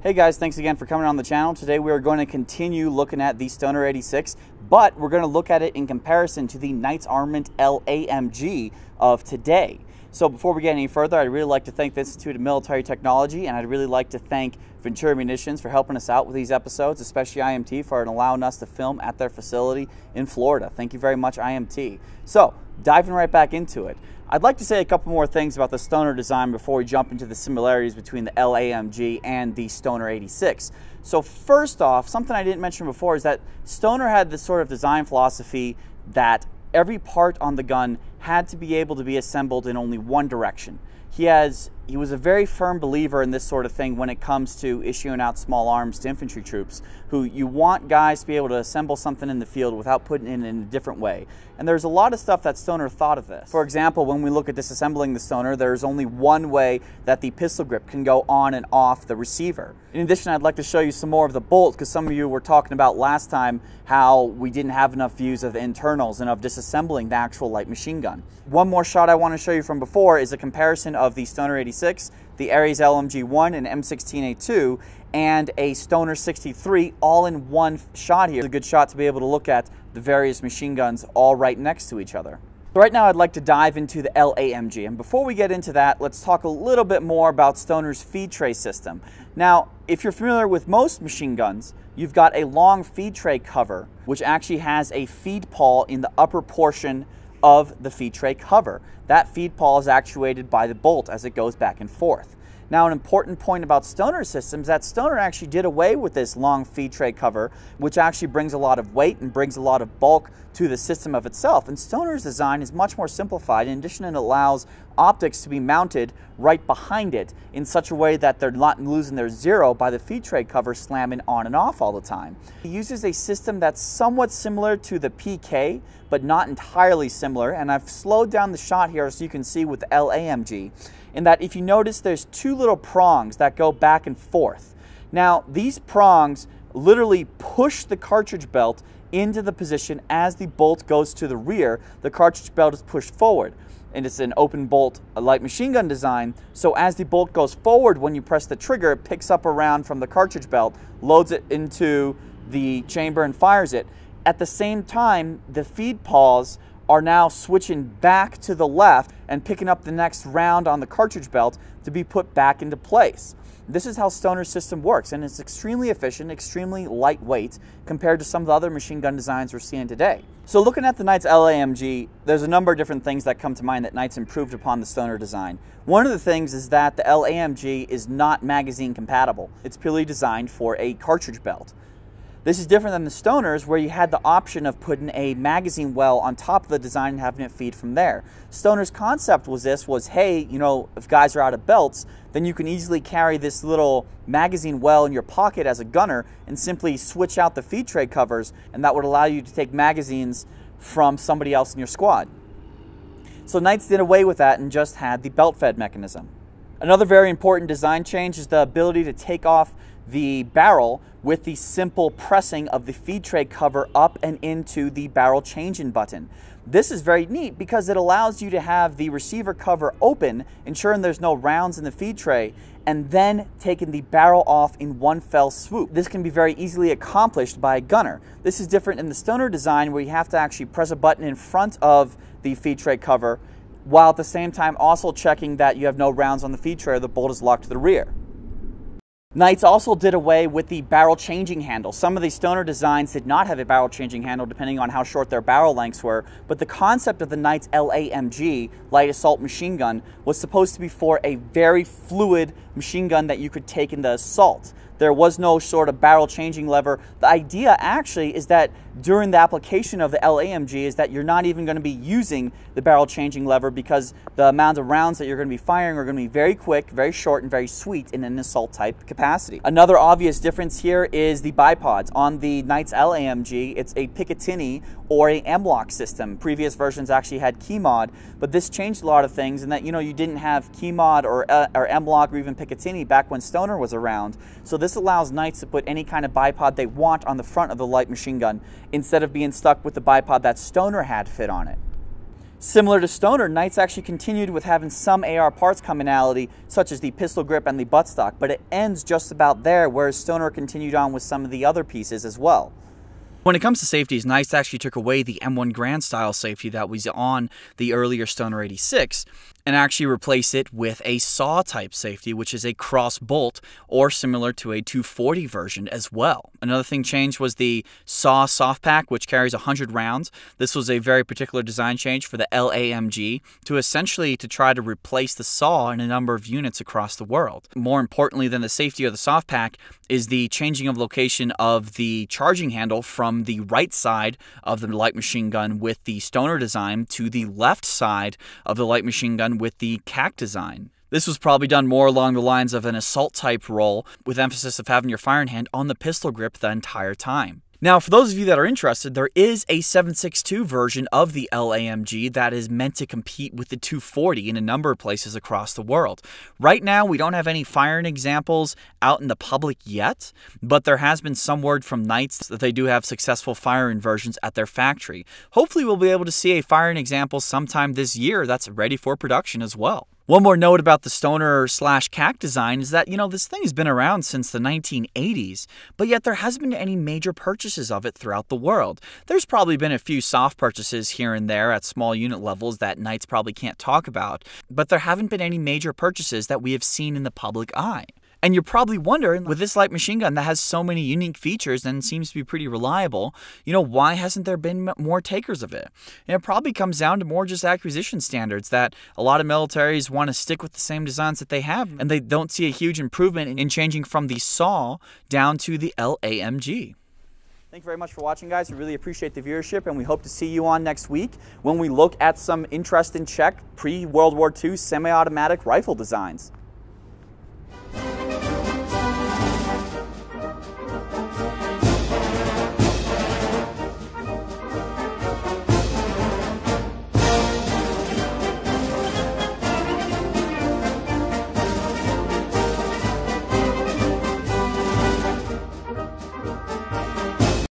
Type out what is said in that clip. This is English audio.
Hey guys, thanks again for coming on the channel. Today we are going to continue looking at the Stoner 86, but we're going to look at it in comparison to the Knights Armament LAMG of today. So before we get any further, I'd really like to thank the Institute of Military Technology, and I'd really like to thank Ventura Munitions for helping us out with these episodes, especially IMT for allowing us to film at their facility in Florida. Thank you very much, IMT. So, diving right back into it. I'd like to say a couple more things about the Stoner design before we jump into the similarities between the LAMG and the Stoner 86. So first off, something I didn't mention before is that Stoner had this sort of design philosophy that every part on the gun had to be able to be assembled in only one direction. He was a very firm believer in this sort of thing when it comes to issuing out small arms to infantry troops, who you want guys to be able to assemble something in the field without putting it in a different way. And there's a lot of stuff that Stoner thought of this. For example, when we look at disassembling the Stoner, there's only one way that the pistol grip can go on and off the receiver. In addition, I'd like to show you some more of the bolts, because some of you were talking about last time how we didn't have enough views of the internals and of disassembling the actual light machine gun. One more shot I want to show you from before is a comparison of the Stoner 86, the Ares LMG-1 and M16A2, and a Stoner 63 all in one shot here. It's a good shot to be able to look at the various machine guns all right next to each other. So right now I'd like to dive into the LAMG, and before we get into that, let's talk a little bit more about Stoner's feed tray system. Now, if you're familiar with most machine guns, you've got a long feed tray cover, which actually has a feed pawl in the upper portion of the feed tray cover. That feed pawl is actuated by the bolt as it goes back and forth. Now, an important point about Stoner systems is that Stoner actually did away with this long feed tray cover, which actually brings a lot of weight and brings a lot of bulk to the system of itself. And Stoner's design is much more simplified. In addition, it allows optics to be mounted right behind it in such a way that they're not losing their zero by the feed tray cover slamming on and off all the time. It uses a system that's somewhat similar to the PK, but not entirely similar. And I've slowed down the shot here so you can see with the LAMG, in that if you notice there's two little prongs that go back and forth. Now, these prongs literally push the cartridge belt into the position as the bolt goes to the rear. The cartridge belt is pushed forward, and it's an open bolt, a light machine gun design, so as the bolt goes forward, when you press the trigger, it picks up around from the cartridge belt, loads it into the chamber and fires it. At the same time, the feed pawls are now switching back to the left and picking up the next round on the cartridge belt to be put back into place. This is how Stoner's system works, and it's extremely efficient, extremely lightweight compared to some of the other machine gun designs we're seeing today. So looking at the Knights LAMG, there's a number of different things that come to mind that Knights improved upon the Stoner design. One of the things is that the LAMG is not magazine compatible. It's purely designed for a cartridge belt. This is different than the Stoners, where you had the option of putting a magazine well on top of the design and having it feed from there. Stoner's concept was hey, you know, if guys are out of belts, then you can easily carry this little magazine well in your pocket as a gunner and simply switch out the feed tray covers, and that would allow you to take magazines from somebody else in your squad. So Knights did away with that and just had the belt fed mechanism. Another very important design change is the ability to take off the barrel with the simple pressing of the feed tray cover up and into the barrel change-in button. This is very neat because it allows you to have the receiver cover open, ensuring there's no rounds in the feed tray, and then taking the barrel off in one fell swoop. This can be very easily accomplished by a gunner. This is different in the Stoner design, where you have to actually press a button in front of the feed tray cover, while at the same time also checking that you have no rounds on the feed tray or the bolt is locked to the rear. Knights also did away with the barrel changing handle. Some of the Stoner designs did not have a barrel changing handle depending on how short their barrel lengths were, but the concept of the Knights LAMG, light assault machine gun, was supposed to be for a very fluid machine gun that you could take in the assault. There was no sort of barrel changing lever. The idea actually is that during the application of the LAMG is that you're not even going to be using the barrel changing lever, because the amount of rounds that you're going to be firing are going to be very quick, very short, and very sweet in an assault type capacity. Another obvious difference here is the bipods. On the Knights LAMG, it's a Picatinny or a M-Lok system. Previous versions actually had key mod, but this changed a lot of things in that, you know, you didn't have key mod or M-Lok or even Picatinny back when Stoner was around. So this allows Knights to put any kind of bipod they want on the front of the light machine gun instead of being stuck with the bipod that Stoner had fit on it. Similar to Stoner, Knights actually continued with having some AR parts commonality, such as the pistol grip and the buttstock, but it ends just about there, whereas Stoner continued on with some of the other pieces as well. When it comes to safeties, Knights actually took away the M1 Garand style safety that was on the earlier Stoner 86 and actually replaced it with a SAW type safety, which is a cross bolt or similar to a 240 version as well. Another thing changed was the SAW soft pack, which carries 100 rounds. This was a very particular design change for the LAMG to try to replace the SAW in a number of units across the world. More importantly than the safety of the soft pack is the changing of location of the charging handle from the right side of the light machine gun with the Stoner design to the left side of the light machine gun with the CAC design. This was probably done more along the lines of an Assault type role, with emphasis of having your firing hand on the pistol grip the entire time. Now, for those of you that are interested, there is a 7.62 version of the LAMG that is meant to compete with the 240 in a number of places across the world. Right now, we don't have any firing examples out in the public yet, but there has been some word from Knights that they do have successful firing versions at their factory. Hopefully, we'll be able to see a firing example sometime this year that's ready for production as well. One more note about the Stoner/CAC design is that, this thing has been around since the 1980s, but yet there hasn't been any major purchases of it throughout the world. There's probably been a few soft purchases here and there at small unit levels that Knights probably can't talk about, but there haven't been any major purchases that we have seen in the public eye. And you're probably wondering, with this light machine gun that has so many unique features and seems to be pretty reliable, why hasn't there been more takers of it? And it probably comes down to more just acquisition standards, that a lot of militaries want to stick with the same designs that they have, and they don't see a huge improvement in changing from the SAW down to the LAMG. Thank you very much for watching, guys. We really appreciate the viewership, and we hope to see you on next week when we look at some interest in Czech pre-World War II semi-automatic rifle designs.